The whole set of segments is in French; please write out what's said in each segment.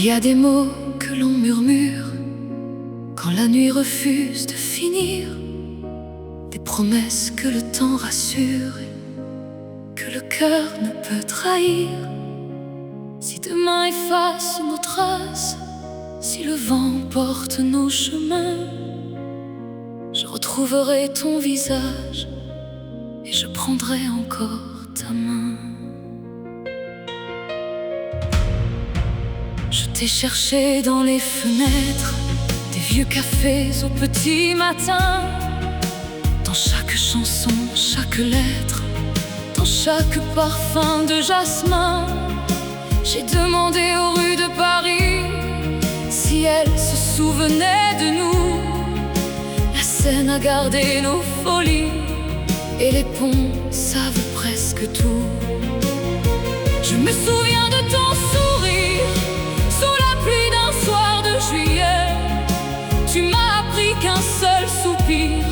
Il y a des mots que l'on murmure quand la nuit refuse de finir, des promesses que le temps rassure et que le cœur ne peut trahir. Si demain efface nos traces, si le vent porte nos chemins, je retrouverai ton visage et je prendrai encore ta main. Je t'ai cherché dans les fenêtres des vieux cafés au petit matin, dans chaque chanson, chaque lettre, dans chaque parfum de jasmin. J'ai demandé aux rues de Paris si elles se souvenaient de nous. La Seine a gardé nos folies et les ponts savent presque tout. Je me souviens de ton sourire sous la pluie d'un soir de juillet. Tu m'as appris qu'un seul soupir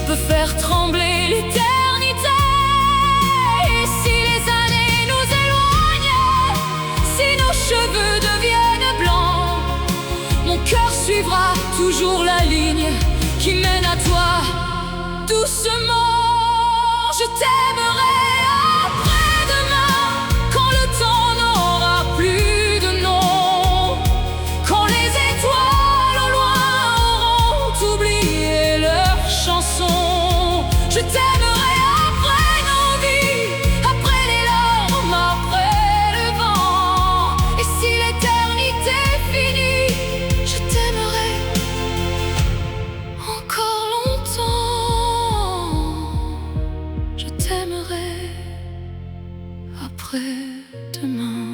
peut faire trembler l'éternité. Et si les années nous éloignent, si nos cheveux deviennent blancs, mon cœur suivra toujours la ligne qui mène à toi. Doucement, je t'aimerai après-demain, quand le temps n'aura plus de nom, quand les étoiles au loin auront oublié leurs chansons. Je t'aimerai après nos vies, après les larmes, après le vent. Et si l'éternité finit, je t'aimerai encore longtemps. Je t'aimerai après-demain.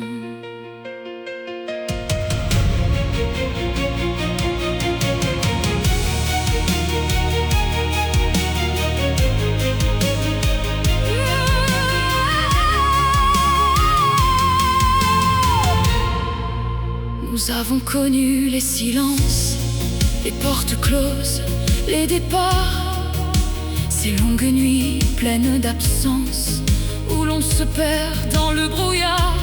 Nous avons connu les silences, les portes closes, les départs, ces longues nuits pleines d'absence où l'on se perd dans le brouillard.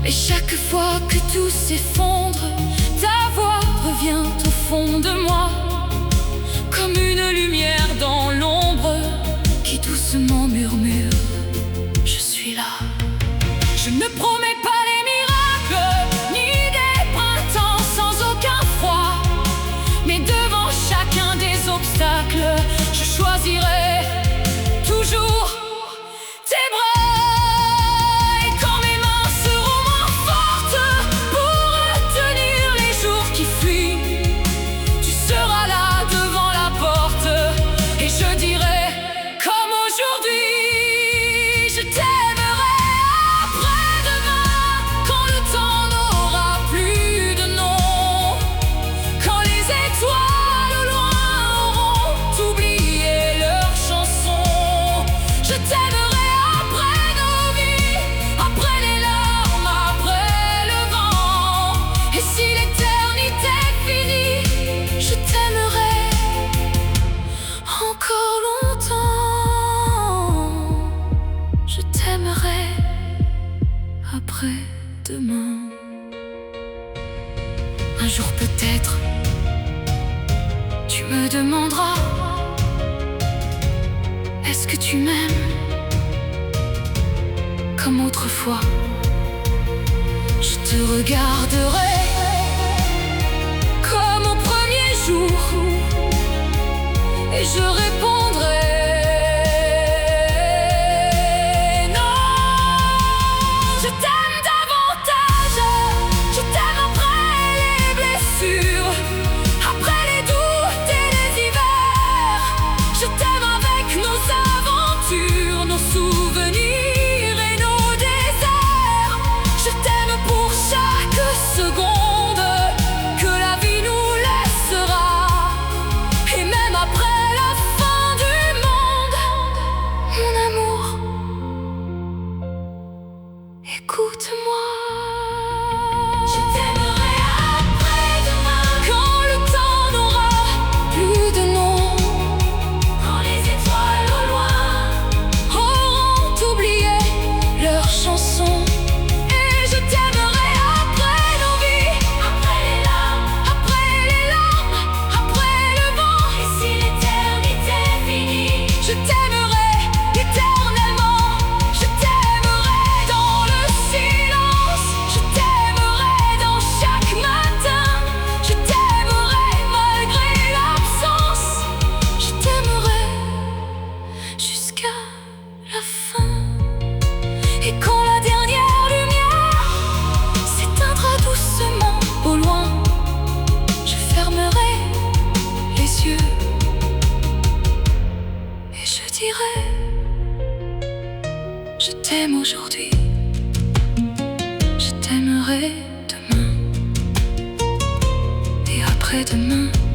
Mais chaque fois que tout s'effondre, ta voix revient au fond de moi, comme une lumière dans l'ombre qui doucement murmure: je suis là. Je ne promets pas les miracles, ni des printemps sans aucun froid, mais devant chacun des obstacles, je choisirai toujours tes bras. Et quand mes mains seront moins fortes pour retenir les jours qui fuient, tu seras là devant la porte et je dirai comme aujourd'hui: je t'aimerai après-demain, quand le temps n'aura plus de nom, quand les étoiles au loin auront oublié leurs chansons. Je t'aimerai après nos vies, après les larmes, après le vent. Et si l'éternité finit, je t'aimerai encore longtemps. Je t'aimerai après-demain. Un jour peut-être, tu me demanderas: est-ce que tu m'aimes comme autrefois? Je te regarderai comme au premier jour et je répondrai: non, je t'aime davantage. Je t'aime après les blessures, après les doutes et les hivers. Je t'aime avec nos aventures, nos souvenirs et nos déserts. Je t'aime pour chaque seconde que la vie nous laissera, et même après la fin. après-demain.